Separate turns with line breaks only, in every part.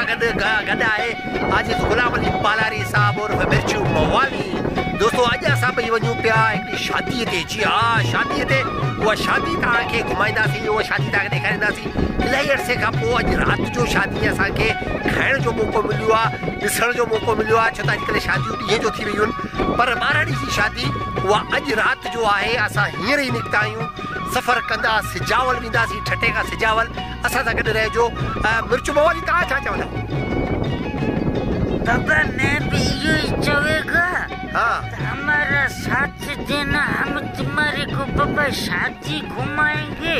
असां गॾु आहे आजिज़ गुलाम अली पालारी साहब और मिर्चू मवाली। दोस्तों अॼु असां पई वञूं पिया हिकिड़ी शादीअ ते। जी हा, शादीअ ते। उहा शादी तव्हांखे घुमाईंदासीं, उहा शादी तव्हांखे ॾेखारींदासीं। इलाही अरसे खां पोइ अॼु राति जो शादी असांखे खाइण जो मौक़ो मिलियो आहे, ॾिसण जो मौक़ो मिलियो आहे। छो त अॼुकल्ह शादियूं ॾींहं जो थी वियूं आहिनि, पर 12 ॾींहं जी शादी उहा अॼु राति जो आहे। असां हींअर ई निकिता आहियूं, सफ़र कंदा सिजावल वेंदासीं, ठटे खां सिजावल। असां सां गॾु रहिजो। मिर्चू मवाली तव्हां छा चवंदा?
बाबा मैं भी यही चवेगा।
हाँ,
हमारा साथ देना, हम तुम्हारे को बाबा शादी घुमाएंगे,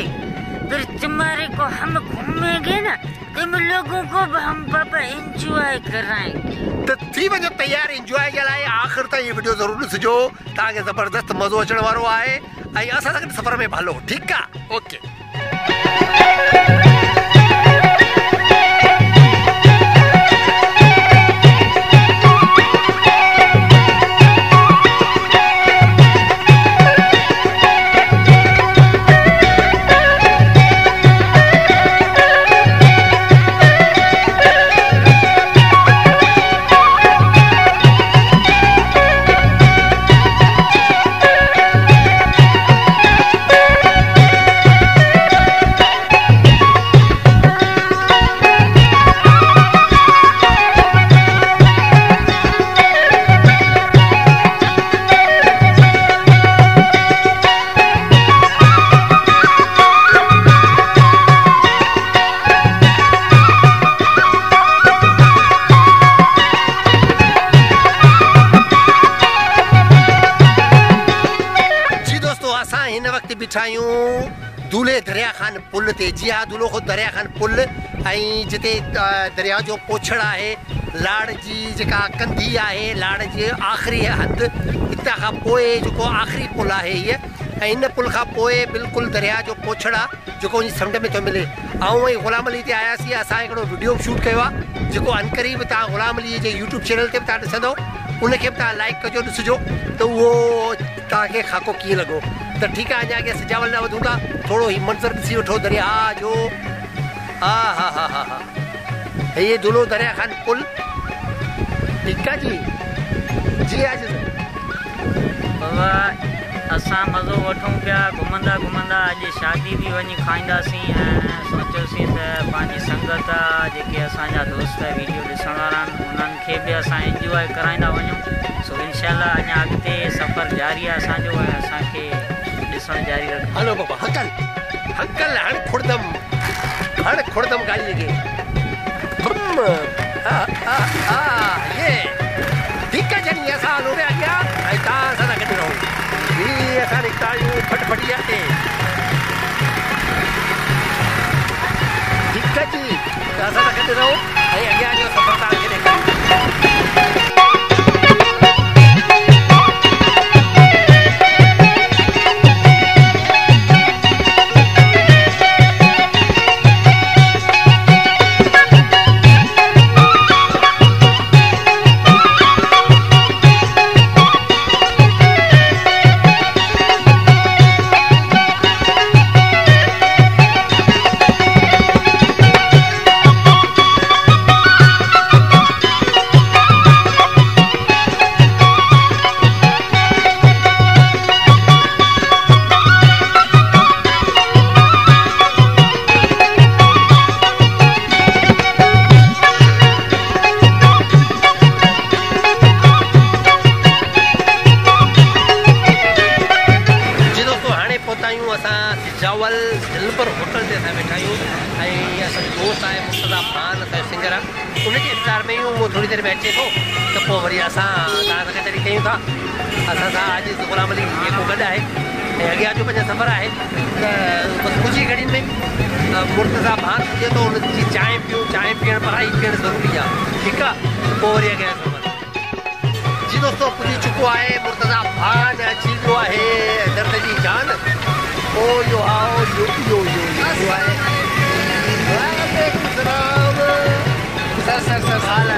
फिर तुम्हारे को हम घूमेंगे ना, तुम लोगों को हम बाबा एंजॉय कराएंगे।
तो थी वञो तैयार एंजॉय जे लाइ। आख़िर ताईं ये वीडियो ज़रूर ॾिसिजो, तव्हांखे ज़बरदस्त मज़ो अचण वारो आहे। ऐं असां सां गॾु सफ़र में हलो, ठीकु आहे? ओके। दूल्हे दरिया खान पुल ते। जी हाँ, दूल्हो खुद दरिया खान पुल। ऐं जिते दरिया जो पोछड़ आहे, लाड़ जी जेका कंधी आहे, लाड़ जी आख़िरी हंधि, हितां खां पोइ जेको आख़िरी पुल आहे हीअ। ऐं हिन पुल खां पोइ बिल्कुलु दरिया जो पोछड़ आहे जेको इन समुंड में थो मिले। ऐं गुलाम अली ते आयासीं। असां हिकिड़ो वीडियो शूट कयो आहे जेको अनकरीब तव्हां गुलाम अली जे यूट्यूब चैनल ते बि तव्हां ॾिसंदव, उनखे बि तव्हां लाइक कजो, ॾिसिजो त उहो तव्हांखे ख़ाको कीअं लॻो। त ठीकु आहे, अञा अॻियां सिजावल न वधूं था, थोरो ही मंज़र ॾिसी वठो दरिया जो। हा हा हा हा हा, ये दूल्हो दरिया खान पुल। ठीकु आहे जी। जी आज
बाबा असां मज़ो वठूं पिया घुमंदा घुमंदा। अॼु शादी बि वञी खाईंदासीं ऐं सोचियोसीं त पंहिंजी संगत आहे, जेके असांजा दोस्त वीडियो ॾिसण वारा आहिनि, उन्हनि खे बि असां एंजॉय कराईंदा वञूं। सो इनशाला अञा अॻिते सफ़र जारी आहे असांजो ऐं असांखे ॾिसणु जारी रखो।
हलो बाबा, हकल हकल, हाणे खुड़दम गाड़ी लॻे। ये ठीकु आहे जनी, असां हलो पिया अॻियां ऐं तव्हां असां सां गॾु रहो। हीअ असां निकिता आहियूं फटफटिया ते। ठीकु आहे जी, असां सां गॾु रहो ऐं अॻियां जो सफ़र तव्हांखे ॾेखारियो। सिजावल दिलबर होटल ते असां वेठा आहियूं ऐं असांजो दोस्त आहे मुर्तज़ा ख़ान, असांजो सिंगर आहे। उनजे इंतज़ार में आहियूं, उहो थोरी देरि में अचे थो त पोइ वरी असां तव्हां सां गॾु कयूं था। असां सां आजिज़ गुलाम अली जेको गॾु आहे ऐं अॻियां जो पंहिंजो सफ़र आहे। त बसि कुझु ई घड़ियुनि में मुर्तज़ा ख़ान पुॼे थो, उनजी चांहि पियूं, चांहि पीअणु पढ़ाई पियणु ज़रूरी आहे। ठीकु आहे, पोइ वरी अॻियां सफ़र। जी दोस्तों, पुॼी चुको आहे मुर्तज़ा ख़ान, अची वियो आहे दर्द जी जान। ओ यो आओ यो यो यो यो आए। वालेकुम सलाम। सर हाला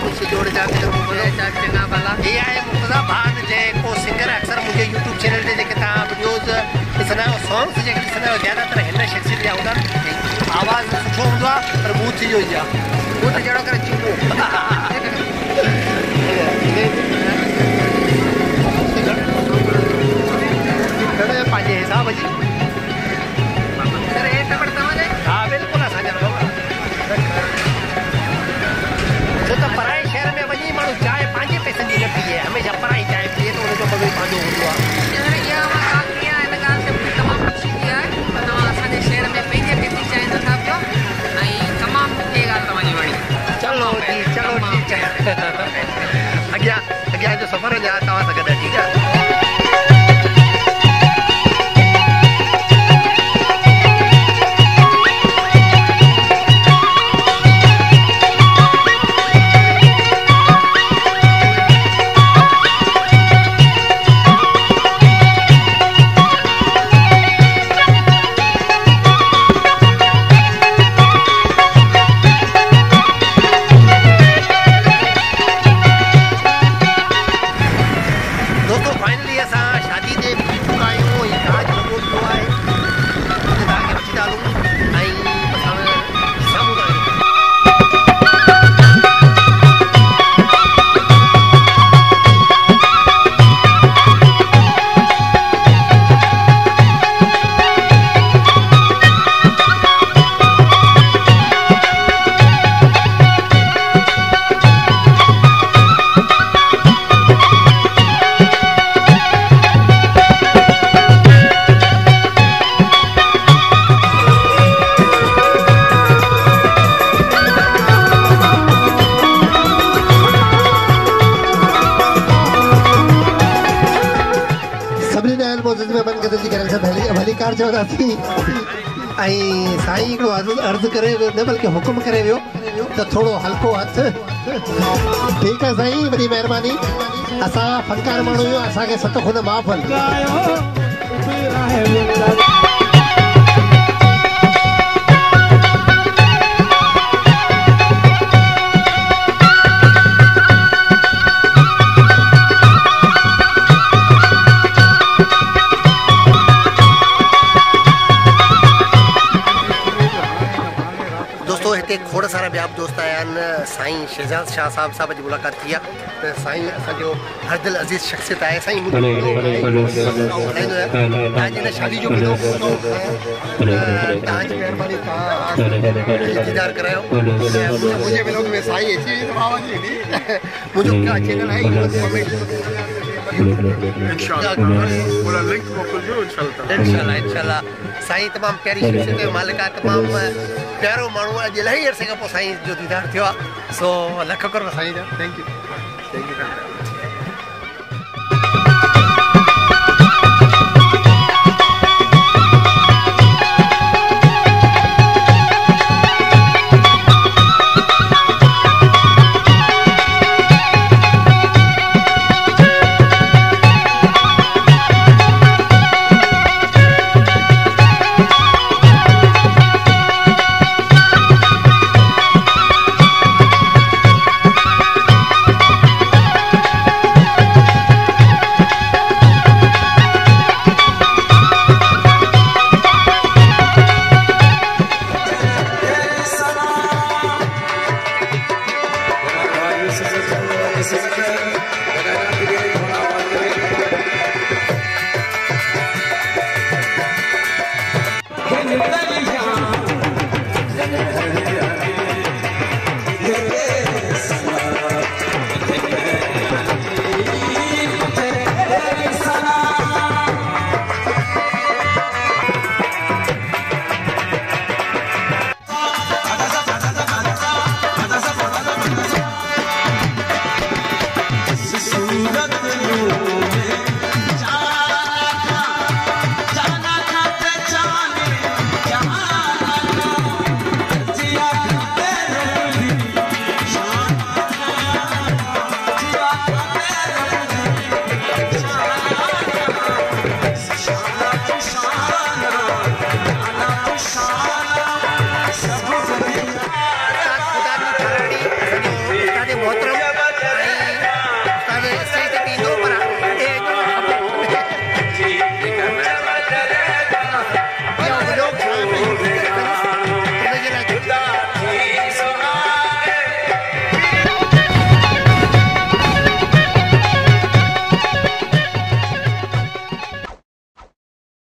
कुछ जोड़ जाते हो बोले चाचे ना वाला। ये आए मुर्तज़ा ख़ान जे को सिंगर अक्सर मुझे YouTube चैनल ते जेके ता वीडियोस ॾिसंदा आहियो, सॉन्ग्स जेके ॾिसंदा आहियो, ज़्यादातर हिन शख़्सियत जा हूंदा। आवाज़ सुठो हूंदो आहे पर मूं थी वियो ई आहे। खुद जड़ो करे चुपो पंहिंजे हिसाब जी हाँ बिल्कुलु असांजा छो त पराए शहर में वञी माण्हू चांहि पंहिंजे पैसनि जी न पीए हमेशह पराई चांहि पीए त उनजो मज़ो पंहिंजो हूंदो आहे
तमामु ख़ुशी थी आहे तव्हां असांजे शहर में पंहिंजे पेती चांहि नथा पियो ऐं तमामु मूंखे ॻाल्हि तव्हांजी वणी
चलो ठीकु आहे अॻियां जो सफ़र अञा तव्हां सां गॾु ठीकु आहे भली कार चवंदासीं ऐं साईं हिकिड़ो अर्ज़ु करे वियो न बल्कि हुकुम करे वियो त थोरो हल्को हथ ठीकु आहे साईं वॾी महिरबानी असां फनकार माण्हू आहियूं असांखे सत खून माफ़ खोड़ सारा ॿिया बि दोस्त आया आहिनि साईं शहजाद शाह साहब जी मुलाक़ात थी आहे त साईं असांजो हर दिल अज़ीज़ शख़्सियत आहे साईं तव्हांजी हिन शादी जो तव्हांजी महिरबानी तव्हां दीदार करायो मुंहिंजे ब्लॉग में साईं अची मुंहिंजो चैनल आहे इंशाल्लाह साईं तमामु प्यारी शख़्सियत जो मालिक आहे तमामु प्यारो माण्हू अॼु इलाही अरसे खां पोइ साईं जो दीदार थियो आहे सो लख करोड़ साईं जा थैंक यू